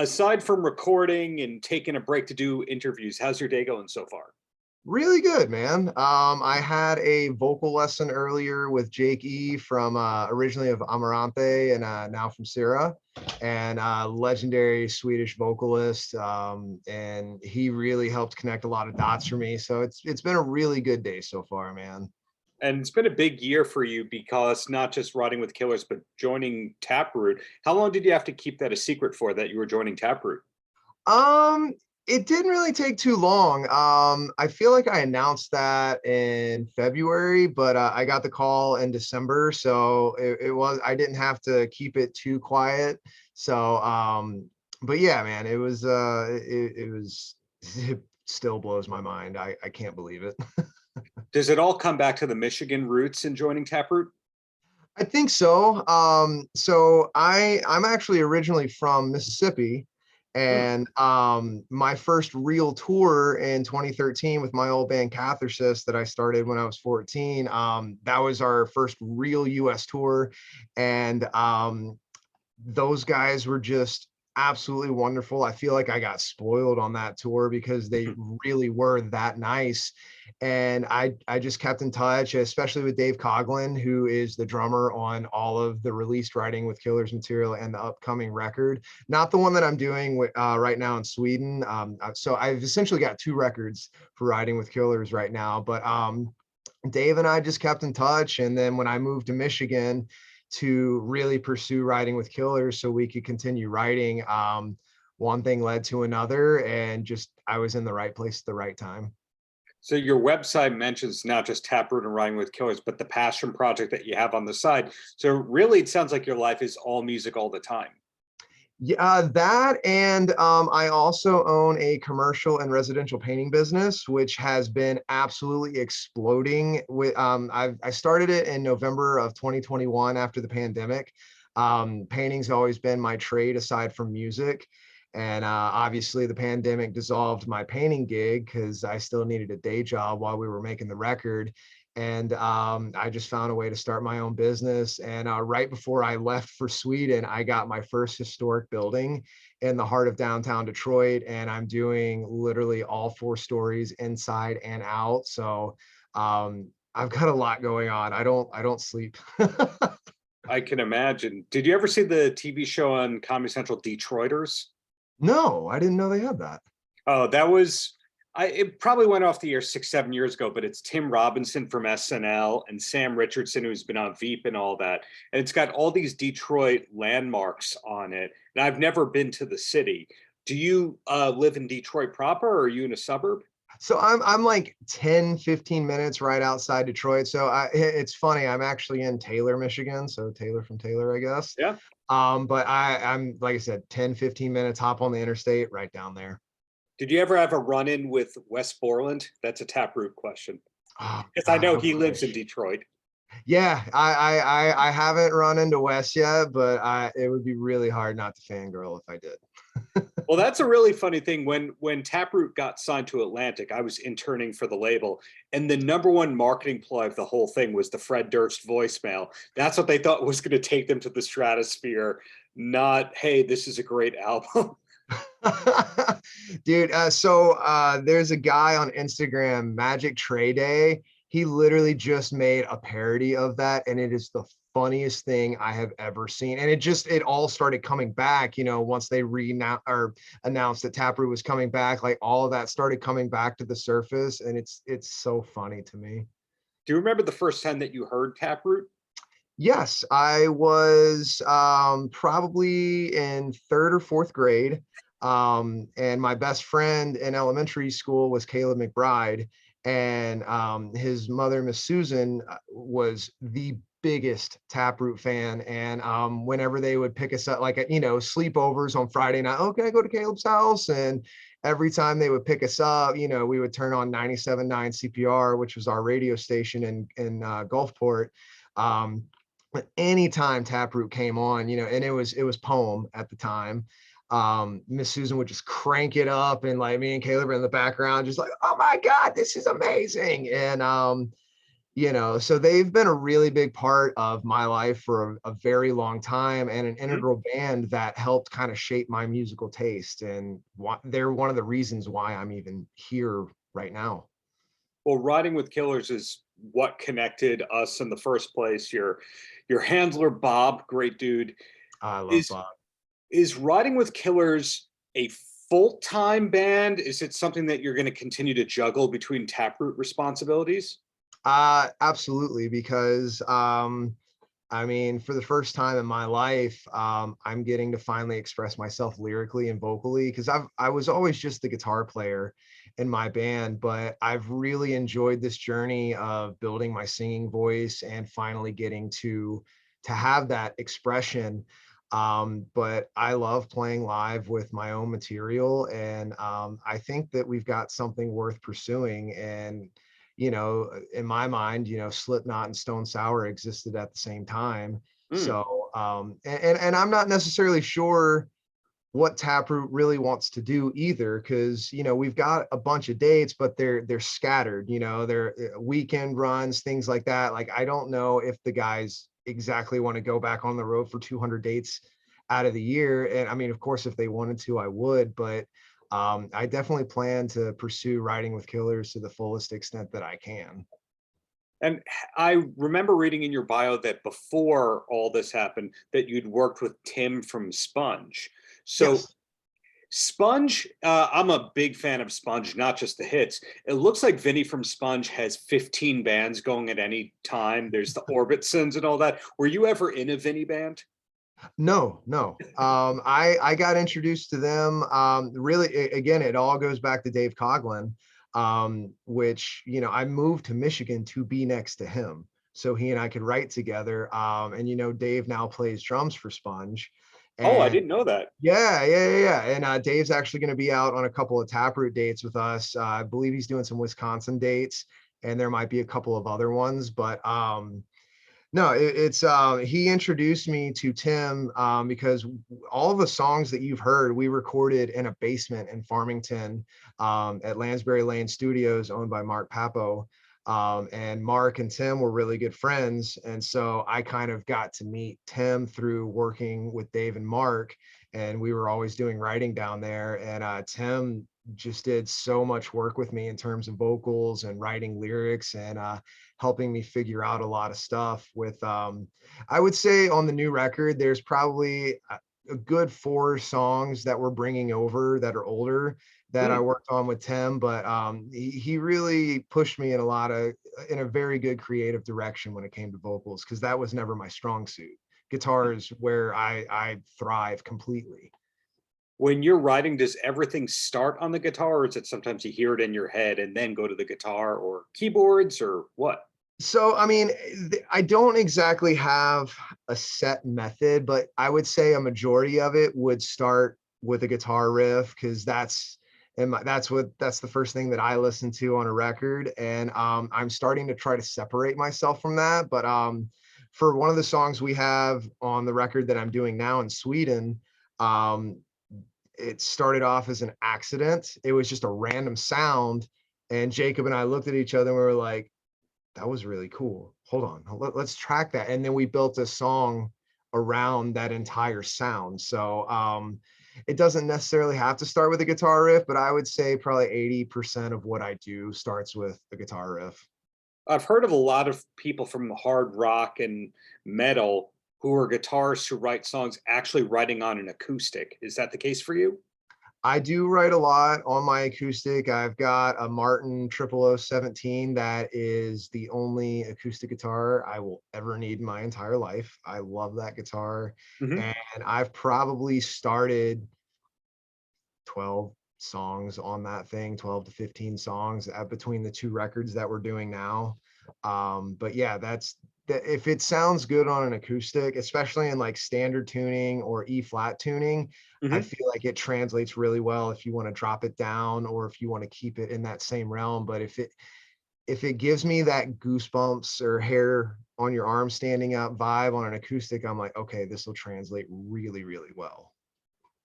Aside from recording and taking a break to do interviews, how's your day going so far? Really good, man. I had a vocal lesson earlier with Jake E from originally of Amarante and now from Syrah, and legendary Swedish vocalist. And he really helped connect a lot of dots for me. So it's been a really good day so far, man. And it's been a big year for you because not just riding with Killers, but joining Taproot. How long did you have to keep that a secret for that you were joining Taproot? Um, it didn't really take too long. I feel like I announced that in February, but I got the call in December, so it was I didn't have to keep it too quiet. So, but yeah, man, it was it still blows my mind. I can't believe it. Does it all come back to the Michigan roots in joining Taproot? I think so. I'm actually originally from Mississippi, Hmm. and my first real tour in 2013 with my old band Catharsis that I started when I was 14. That was our first real US tour, and those guys were just absolutely wonderful. I feel like I got spoiled on that tour because they really were that nice. And I just kept in touch, especially with Dave Coughlin, who is the drummer on all of the released Riding with Killers material and the upcoming record. Not the one that I'm doing right now in Sweden. So I've essentially got two records for Riding with Killers right now. But Dave and I just kept in touch. And then when I moved to Michigan to really pursue Riding with Killers so we could continue writing, one thing led to another, and just I was in the right place at the right time. So your website mentions not just Taproot and Riding with Killers, but the passion project that you have on the side. So really, it sounds like your life is all music all the time. Yeah, that and I also own a commercial and residential painting business, which has been absolutely exploding. With I started it in November of 2021 after the pandemic. Painting's always been my trade aside from music, and obviously the pandemic dissolved my painting gig because I still needed a day job while we were making the record. And I just found a way to start my own business. And right before I left for Sweden, I got my first historic building in the heart of downtown Detroit, and I'm doing literally all four stories inside and out. So I've got a lot going on. I don't sleep. I can imagine. Did you ever see the TV show on Comedy Central, Detroiters? No, I didn't know they had that. Oh, that was it probably went off the air 6, 7 years ago, but it's Tim Robinson from SNL and Sam Richardson, who's been on Veep and all that. And it's got all these Detroit landmarks on it. And I've never been to the city. Do you live in Detroit proper, or are you in a suburb? So I'm like 10, 15 minutes right outside Detroit. So it's funny, I'm actually in Taylor, Michigan. So Taylor from Taylor, I guess. Yeah. But I'm like I said, 10, 15 minutes, hop on the interstate right down there. Did you ever have a run-in with Wes Borland? That's a Taproot question. Oh Because I God, know I he lives in wish. Detroit. Yeah, I haven't run into Wes yet, but it would be really hard not to fangirl if I did. Well, that's a really funny thing. When Taproot got signed to Atlantic, I was interning for the label, and the number one marketing ploy of the whole thing was the Fred Durst voicemail. That's what they thought was going to take them to the stratosphere, not, hey, this is a great album. Dude, there's a guy on Instagram, Magic Tray Day. He literally just made a parody of that, and it is the funniest thing I have ever seen. And it all started coming back, once they announced that Taproot was coming back, like all of that started coming back to the surface, and it's so funny to me. Do you remember the first time that you heard Taproot? Yes, I was probably in third or fourth grade. And my best friend in elementary school was Caleb McBride. And his mother, Miss Susan, was the biggest Taproot fan. And whenever they would pick us up, like, sleepovers on Friday night, oh, can I go to Caleb's house? And every time they would pick us up, we would turn on 97.9 CPR, which was our radio station in Gulfport. But anytime Taproot came on, and it was Poem at the time, Miss Susan would just crank it up, and like me and Caleb were in the background just like, oh my God, this is amazing. And So they've been a really big part of my life for a very long time, and an Mhm. integral band that helped kind of shape my musical taste. And they're one of the reasons why I'm even here right now. Well, riding with killers is what connected us in the first place. Your handler Bob, great dude. I love Is Bob. is riding with killers a full-time band? Is it something that you're going to continue to juggle between Taproot responsibilities? Absolutely, because I mean, for the first time in my life, I'm getting to finally express myself lyrically and vocally, because I was always just the guitar player in my band, but I've really enjoyed this journey of building my singing voice and finally getting to have that expression. But I love playing live with my own material, and I think that we've got something worth pursuing. And in my mind, Slipknot and Stone Sour existed at the same time. Mm. So, and I'm not necessarily sure what Taproot really wants to do either, because we've got a bunch of dates, but they're scattered. They're weekend runs, things like that. Like, I don't know if the guys exactly want to go back on the road for 200 dates out of the year. And I mean, of course, if they wanted to, I would, but I definitely plan to pursue riding with killers to the fullest extent that I can. And I remember reading in your bio that before all this happened, that you'd worked with Tim from Sponge. So Yes. Sponge, I'm a big fan of Sponge, not just the hits. It looks like Vinny from Sponge has 15 bands going at any time. There's the Orbitsons and all that. Were you ever in a Vinny band? No, no. I got introduced to them. Really, again, it all goes back to Dave Coughlin, which I moved to Michigan to be next to him, so he and I could write together. And Dave now plays drums for Sponge, Oh, I and didn't know that. yeah. And Dave's actually going to be out on a couple of Taproot dates with us. I believe he's doing some Wisconsin dates, and there might be a couple of other ones, but no, it's he introduced me to Tim, because all of the songs that you've heard, we recorded in a basement in Farmington, at Lansbury Lane Studios, owned by Mark Papo. And Mark and Tim were really good friends. And so I kind of got to meet Tim through working with Dave and Mark. And we were always doing writing down there. And Tim just did so much work with me in terms of vocals and writing lyrics, and helping me figure out a lot of stuff with I would say on the new record there's probably a good 4 songs that we're bringing over that are older that I Hmm. worked on with Tim, but he really pushed me in a very good creative direction when it came to vocals, because that was never my strong suit. Guitar is where I thrive completely. When you're writing, does everything start on the guitar, or is it sometimes you hear it in your head and then go to the guitar or keyboards or what? So, I mean, I don't exactly have a set method, but I would say a majority of it would start with a guitar riff, because that's the first thing that I listen to on a record. And I'm starting to try to separate myself from that. But for one of the songs we have on the record that I'm doing now in Sweden, um, it started off as an accident. It was just a random sound. And Jacob and I looked at each other and we were like, that was really cool. Hold on, let's track that. And then we built a song around that entire sound. So it doesn't necessarily have to start with a guitar riff, but I would say probably 80% of what I do starts with a guitar riff. I've heard of a lot of people from hard rock and metal who are guitarists who write songs actually writing on an acoustic. Is that the case for you? I do write a lot on my acoustic. I've got a Martin 00017 that is the only acoustic guitar I will ever need in my entire life. I love that guitar. Mhm. And I've probably started 12 songs on that thing, 12 to 15 songs between the 2 records that we're doing now. But yeah, that's that. If it sounds good on an acoustic, especially in like standard tuning or E flat tuning, I Mhm. feel like it translates really well if you want to drop it down or if you want to keep it in that same realm. But if it gives me that goosebumps or hair on your arm standing up vibe on an acoustic, I'm like, okay, this will translate really, really well.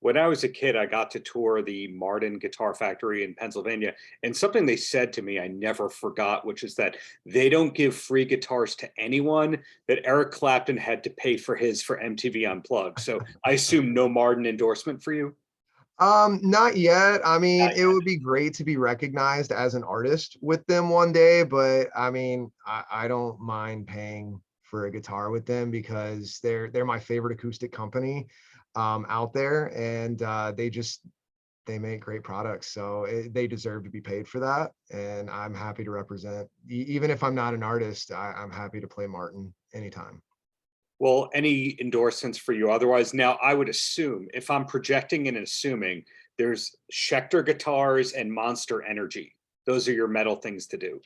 When I was a kid, I got to tour the Martin Guitar Factory in Pennsylvania, and something they said to me I never forgot, which is that they don't give free guitars to anyone, that Eric Clapton had to pay for his for MTV Unplugged. So I assume no Martin endorsement for you? Not yet. I mean, Not it would be great to be recognized as an artist with them one day, but I mean, I don't mind paying for a guitar with them because they're my favorite acoustic company out there, and they make great products, so they deserve to be paid for that, and I'm happy to represent. Even if I'm not an artist, I'm happy to play Martin anytime. Well, any endorsements for you otherwise? Now, I would assume, if I'm projecting and assuming, there's Schecter guitars and Monster Energy. Those are your metal things to do.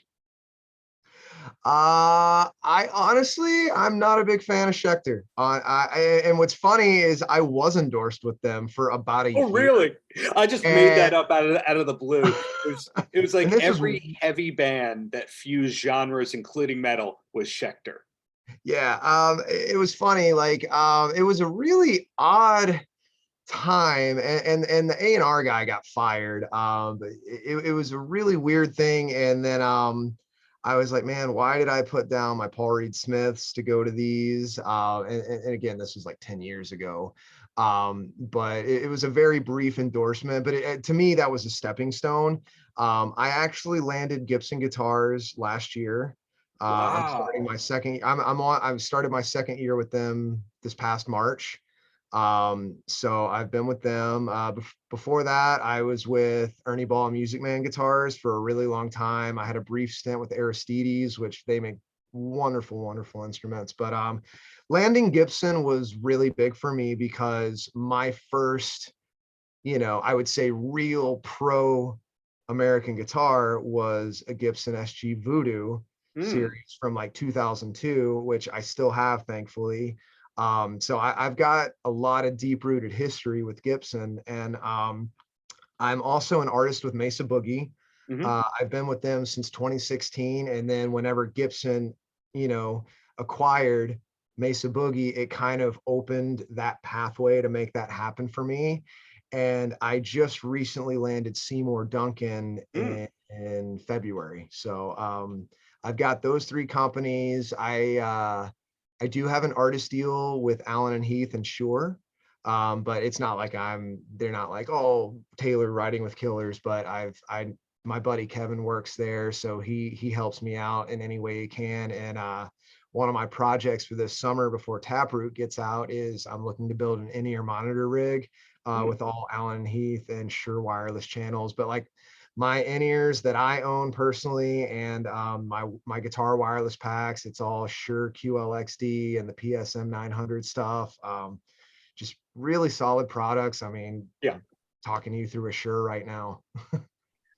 I honestly, I'm not a big fan of Schecter. And what's funny is I was endorsed with them for about a Oh, year, really? I just made that and up out of the blue. It was and like this was every heavy band that fused genres, including metal, was Schecter. yeah. It was funny. Like, it was a really odd time, and the A&R guy got fired. But it was a really weird thing, and then I was like, man, why did I put down my Paul Reed Smiths to go to these? And again, this was like 10 years ago. But it was a very brief endorsement, but to me, that was a stepping stone. I actually landed Gibson guitars last year. I'm starting Wow. my second, I've started my second year with them this past March. So I've been with them. Before that, I was with Ernie Ball Music Man guitars for a really long time. I had a brief stint with Aristides, which they make wonderful, wonderful instruments. But landing Gibson was really big for me because my first, I would say real pro American guitar was a Gibson SG Voodoo Hmm. series from like 2002, which I still have, thankfully. So I've got a lot of deep rooted history with Gibson, and I'm also an artist with Mesa Boogie. Hmm. I've been with them since 2016, and then whenever Gibson, you know, acquired Mesa Boogie, it kind of opened that pathway to make that happen for me. And I just recently landed Seymour Duncan Hmm. in February. So I've got those three companies. I do have an artist deal with Allen and Heath and Shure. But it's not like they're not like, oh, Taylor riding with killers, but my buddy Kevin works there, so he helps me out in any way he can. And one of my projects for this summer before Taproot gets out is I'm looking to build an in-ear monitor rig Hmm. with all Allen Heath and Shure wireless channels. But like my in-ears that I own personally, and my guitar wireless packs, it's all Shure QLXD and the PSM 900 stuff. Just really solid products. I mean, Yeah. talking to you through a Shure right now.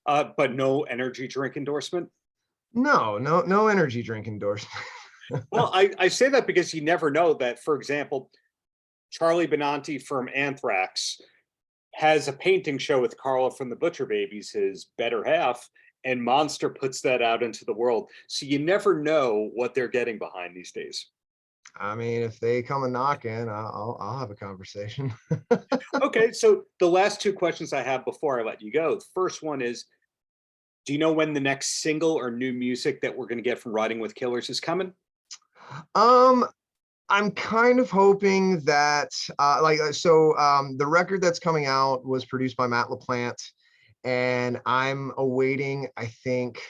But no energy drink endorsement. No energy drink endorsement. Well, I say that because you never know that, for example, Charlie Benanti from Anthrax has a painting show with Carla from the Butcher Babies, his better half, and Monster puts that out into the world. So you never know what they're getting behind these days. I mean, if they come and knock in, I'll have a conversation. Okay, so the last two questions I have before I let you go. The first one is, do you know when the next single or new music that we're going to get from Riding with Killers is coming? um, I'm kind of hoping that the record that's coming out was produced by Matt LaPlante, and I'm awaiting, I think,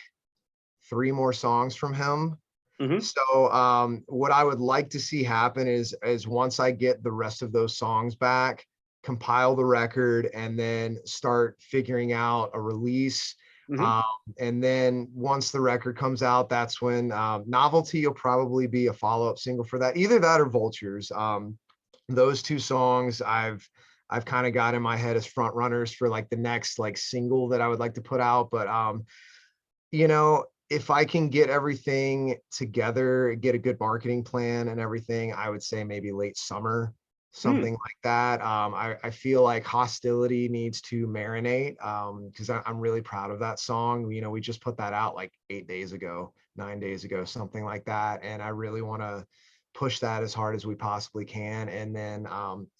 three more songs from him. Hmm. So what I would like to see happen is once I get the rest of those songs back, compile the record, and then start figuring out a release. Hmm. Um, and then once the record comes out, that's when Novelty will probably be a follow-up single for that. Either that or Vultures. Those two songs I've kind of got in my head as front runners for like the next like single that I would like to put out. But if I can get everything together, get a good marketing plan and everything, I would say maybe late summer, Hmm. something like that. I feel like Hostility needs to marinate because I'm really proud of that song. We just put that out like 8 days ago, 9 days ago, something like that. And I really want to push that as hard as we possibly can. And then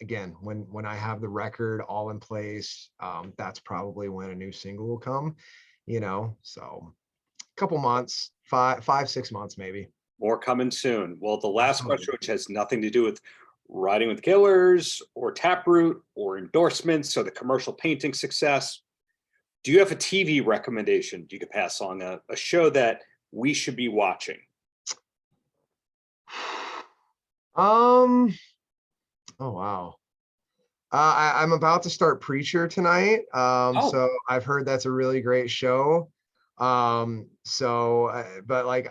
again, when I have the record all in place, that's probably when a new single will come, so a couple months, 6 months maybe. More coming soon. Well, the last Absolutely. question, which has nothing to do with riding with killers or Taproot or endorsements or the commercial painting success. Do you have a TV recommendation you could pass on, a show that we should be watching? Oh wow. I'm about to start Preacher tonight. Oh, So I've heard that's a really great show. But like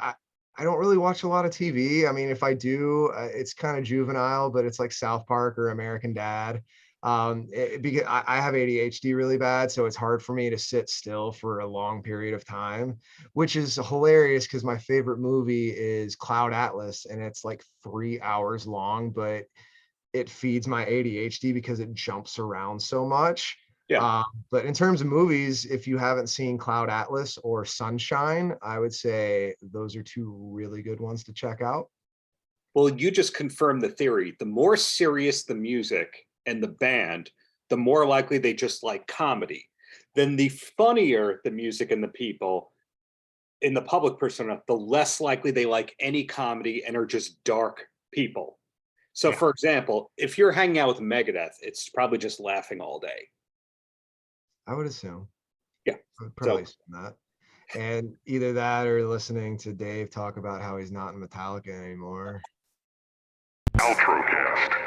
I don't really watch a lot of TV. I mean, if I do, it's kind of juvenile, but it's like South Park or American Dad. Because I have ADHD really bad, so it's hard for me to sit still for a long period of time, which is hilarious because my favorite movie is Cloud Atlas, and it's like 3 hours long, but it feeds my ADHD because it jumps around so much. yeah. But in terms of movies, if you haven't seen Cloud Atlas or Sunshine, I would say those are two really good ones to check out. Well, you just confirmed the theory. The more serious the music and the band, the more likely they just like comedy. Then the funnier the music and the people in the public persona, the less likely they like any comedy and are just dark people. So, Yeah, for example, if you're hanging out with Megadeth, it's probably just laughing all day. I would assume. Yeah. I would So, probably assume that. And either that or listening to Dave talk about how he's not in Metallica anymore. Paltrocast.